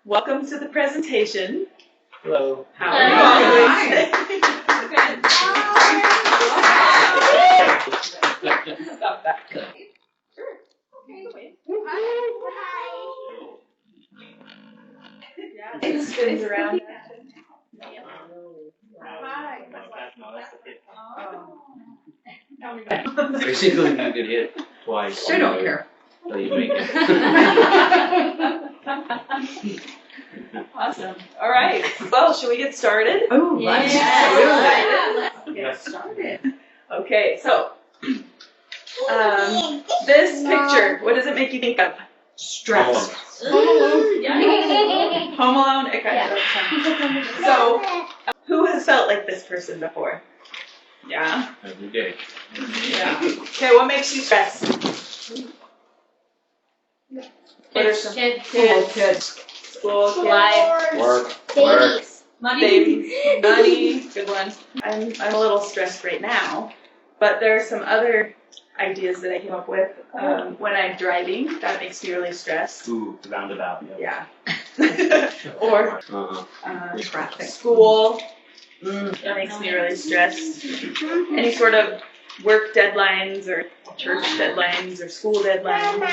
Welcome to the presentation. Hello. How are you all doing today? Stop that. Sure. Okay. Yeah, it spins around. Hi. Basically, you could hit twice. I don't care. So you make it. Awesome. All right. Well, should we get started? Oh, let's get started. Okay, so this picture, what does it make you think of? Stress. Home Alone? Okay. So, who has felt like this person before? Yeah? Every day. Yeah. Okay, what makes you stressed? What are some Kids. school, kids, Work. babies, money, good one. I'm a little stressed right now, but there are some other ideas that I came up with. When I'm driving, that makes me really stressed. Ooh, roundabout. Yeah. Or Traffic. school, that makes me really stressed. Any sort of work deadlines or church deadlines or school deadlines.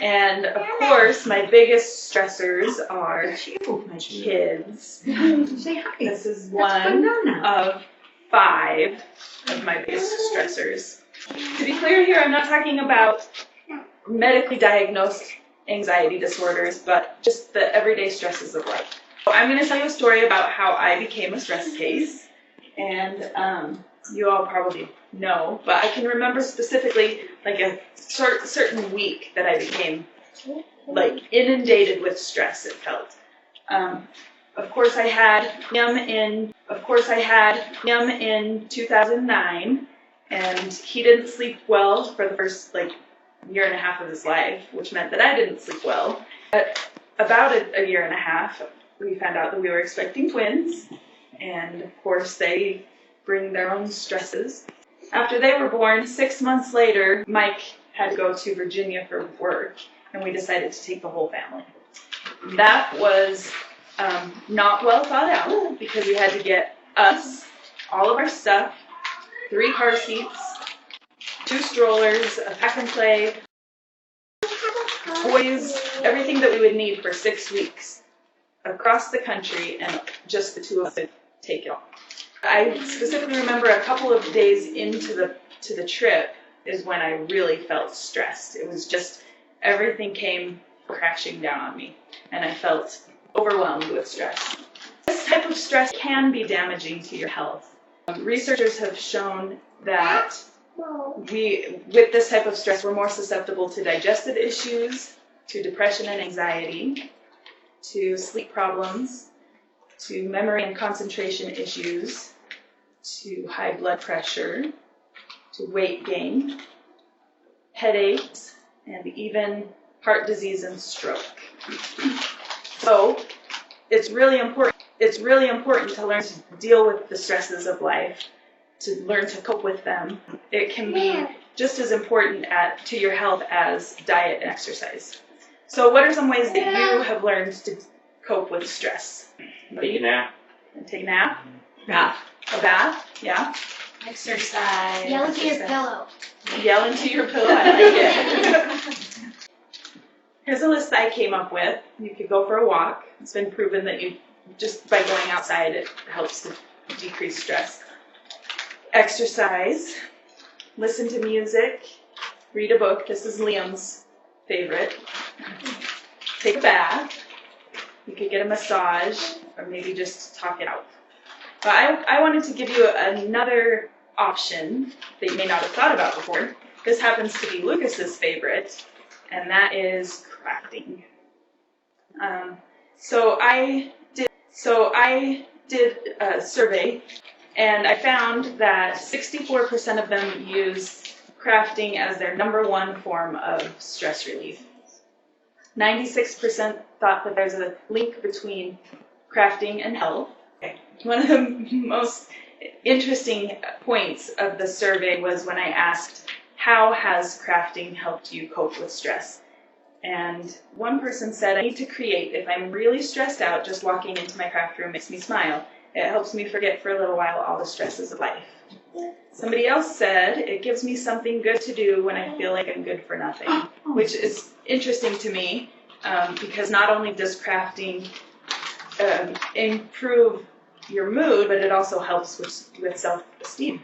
And of course, my biggest stressors are my kids. Say hi. This is one of 5 of my biggest stressors. To be clear here, I'm not talking about medically diagnosed anxiety disorders, but just the everyday stresses of life. So I'm going to tell you a story about how I became a stress case, and you all probably know, but I can remember specifically like a certain week that I became like inundated with stress. It felt. Of course, I had him in 2009, and he didn't sleep well for the first year and a half of his life, which meant that I didn't sleep well. But about a year and a half, we found out that we were expecting twins, and of course they bring their own stresses. After they were born, 6 months later, Mike had to go to Virginia for work, and we decided to take the whole family. That was not well thought out, because we had to get us, all of our stuff, 3 car seats, 2 strollers, a pack and play, toys, everything that we would need for 6 weeks across the country, and just the 2 of us could take it all. I specifically remember a couple of days into the trip is when I really felt stressed. It was just everything came crashing down on me, and I felt overwhelmed with stress. This type of stress can be damaging to your health. Researchers have shown that with this type of stress, we're more susceptible to digestive issues, to depression and anxiety, to sleep problems, to memory and concentration issues, to high blood pressure, to weight gain, headaches, and even heart disease and stroke. So it's really important to learn to deal with the stresses of life, to learn to cope with them. It can be just as important to your health as diet and exercise. So what are some ways that you have learned to cope with stress? Take a nap. Take a nap? Bath. A bath? Yeah. Exercise. Yell into your pillow. Yell into your pillow, I like it. Here's a list that I came up with. You could go for a walk. It's been proven that just by going outside, it helps to decrease stress. Exercise. Listen to music. Read a book. This is Liam's favorite. Take a bath. You could get a massage, or maybe just talk it out. But I wanted to give you another option that you may not have thought about before. This happens to be Lucas's favorite, and that is crafting. So I did a survey, and I found that 64% of them use crafting as their #1 form of stress relief. 96% thought that there's a link between crafting and health. One of the most interesting points of the survey was when I asked, how has crafting helped you cope with stress? And one person said, I need to create. If I'm really stressed out, just walking into my craft room makes me smile. It helps me forget for a little while all the stresses of life. Somebody else said, it gives me something good to do when I feel like I'm good for nothing, which is interesting to me because not only does crafting improve your mood, but it also helps with self-esteem.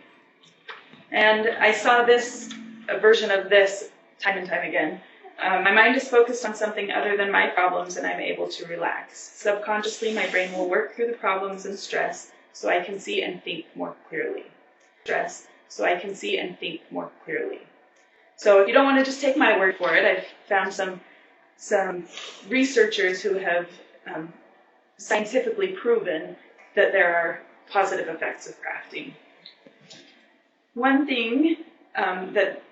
And I saw a version of this time and time again. My mind is focused on something other than my problems and I'm able to relax. Subconsciously, my brain will work through the problems and stress so I can see and think more clearly. So if you don't want to just take my word for it, I've found some researchers who have scientifically proven that there are positive effects of crafting. One thing that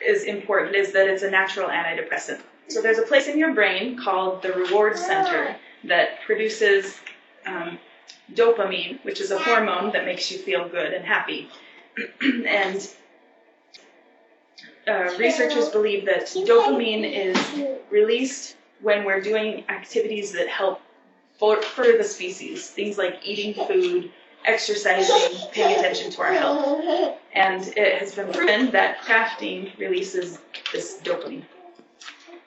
is important is that it's a natural antidepressant. So there's a place in your brain called the reward center that produces dopamine, which is a hormone that makes you feel good and happy. And researchers believe that dopamine is released when we're doing activities that help further the species, things like eating food, exercising, paying attention to our health. And it has been proven that crafting releases this dopamine.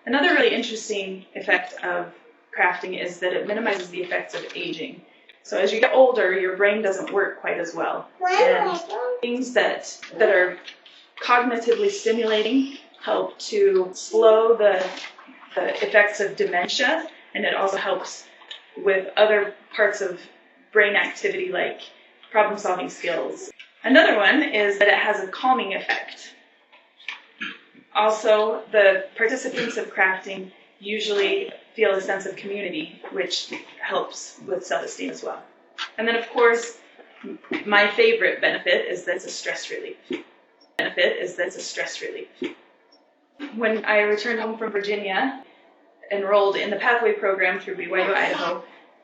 Another really interesting effect of crafting is that it minimizes the effects of aging. So as you get older, your brain doesn't work quite as well. And things that are cognitively stimulating help to slow the effects of dementia, and it also helps with other parts of brain activity like problem-solving skills. Another one is that it has a calming effect. Also, the participants of crafting usually feel a sense of community, which helps with self-esteem as well. And then, of course, my favorite benefit is that it's a stress relief. When I returned home from Virginia, enrolled in the Pathway program through BYU, Idaho,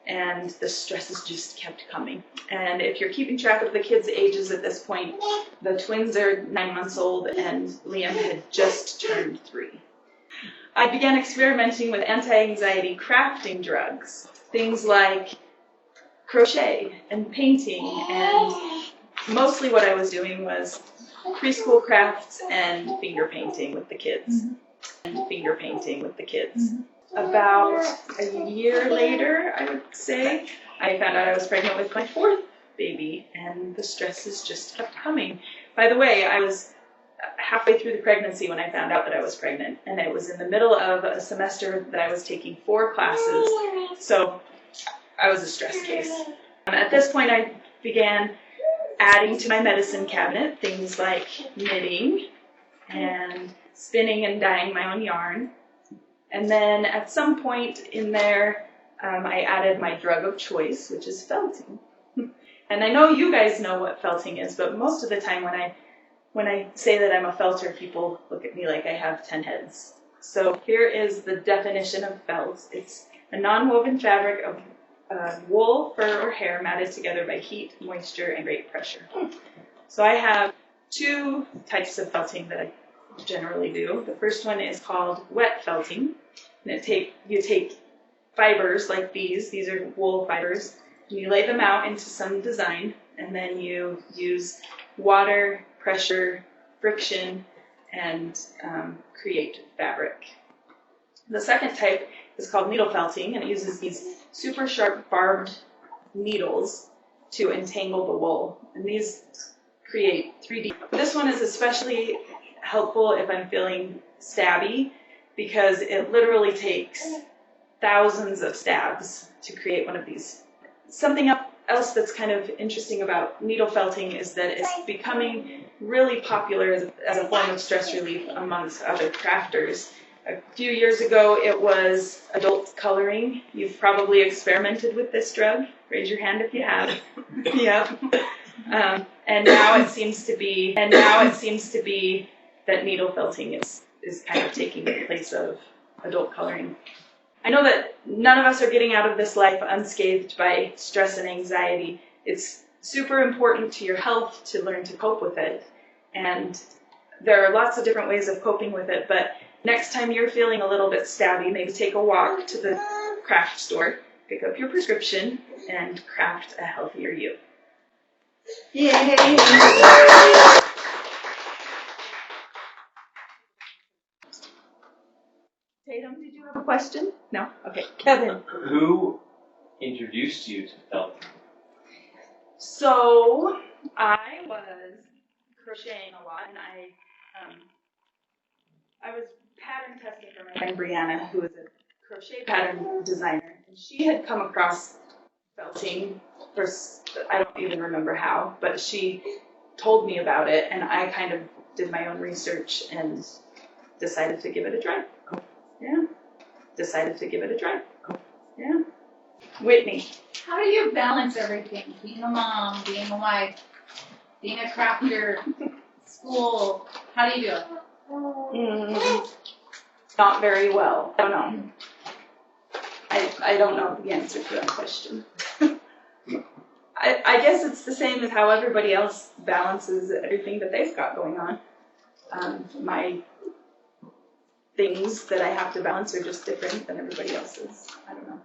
and the stresses just kept coming. And if you're keeping track of the kids' ages at this point, the twins are 9 months old and Liam had just turned 3. I began experimenting with anti-anxiety crafting drugs, things like crochet and painting, and mostly what I was doing was preschool crafts and finger painting with the kids. About a year later, I would say, I found out I was pregnant with my 4th baby, and the stresses just kept coming. By the way, I was halfway through the pregnancy when I found out that I was pregnant, and it was in the middle of a semester that I was taking 4 classes, so I was a stress case. At this point, I began adding to my medicine cabinet things like knitting and spinning and dyeing my own yarn. And then at some point in there, I added my drug of choice, which is felting. And I know you guys know what felting is, but most of the time when I say that I'm a felter, people look at me like I have 10 heads. So here is the definition of felt. It's a non-woven fabric of wool, fur, or hair matted together by heat, moisture, and great pressure. So I have 2 types of felting that I generally do. The first one is called wet felting. And you take fibers like these are wool fibers, and you lay them out into some design, and then you use water, pressure, friction, and create fabric. The second type is called needle felting, and it uses these super sharp barbed needles to entangle the wool. And these create 3D. This one is especially helpful if I'm feeling stabby, because it literally takes thousands of stabs to create one of these. Something else that's kind of interesting about needle felting is that it's becoming really popular as a form of stress relief amongst other crafters. A few years ago, it was adult coloring. You've probably experimented with this drug. Raise your hand if you have. Yep. And now it seems to be that needle felting is kind of taking the place of adult coloring. I know that none of us are getting out of this life unscathed by stress and anxiety. It's super important to your health to learn to cope with it. And there are lots of different ways of coping with it, but next time you're feeling a little bit stabby, maybe take a walk to the craft store, pick up your prescription, and craft a healthier you. Yay! Tatum, did you have a question? No? Okay. Kevin. Who introduced you to felting? So, I was crocheting a lot, and I was pattern testing for my friend Brianna, who is a crochet pattern designer, and she had come across felting for, I don't even remember how, but she told me about it, and I kind of did my own research and decided to give it a try. Yeah. Decided to give it a try. Yeah. Whitney. How do you balance everything? Being a mom, being a wife, being a crafter, school. How do you do it? Not very well. I don't know. I don't know the answer to that question. I guess it's the same as how everybody else balances everything that they've got going on. My things that I have to balance are just different than everybody else's. I don't know.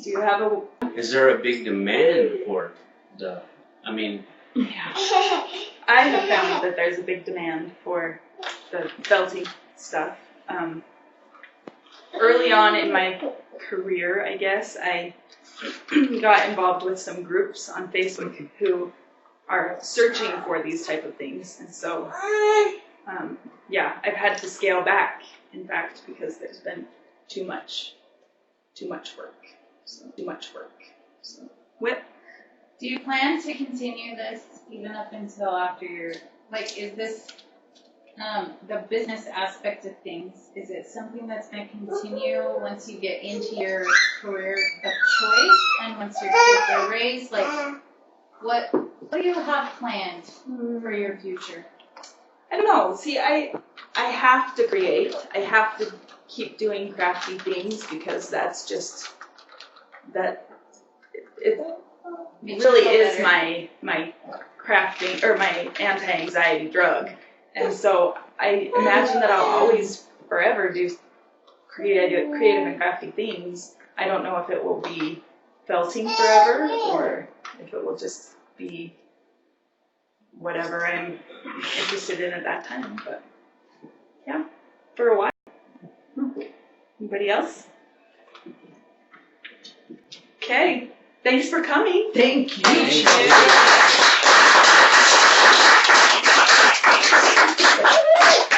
Do you have a... Is there a big demand for the, Yeah. I have found that there's a big demand for the felting stuff. Early on in my career, I guess, I got involved with some groups on Facebook who are searching for these type of things. And so, yeah, I've had to scale back, in fact, because there's been too much work. So, Whip? Do you plan to continue this even up until after your, is this the business aspect of things? Is it something that's going to continue once you get into your career of choice and once your kids are raised? What do you have planned for your future? I don't know. See, I have to create. I have to keep doing crafty things because that's just it really is my crafting or my anti-anxiety drug. And so I imagine that I'll always forever do creative and crafty things. I don't know if it will be felting forever or if it will just be whatever I'm interested in at that time. But yeah, for a while. Anybody else? Okay. Thanks for coming. Thank you.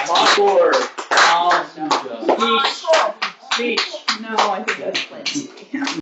Awkward. No, I think that's plenty.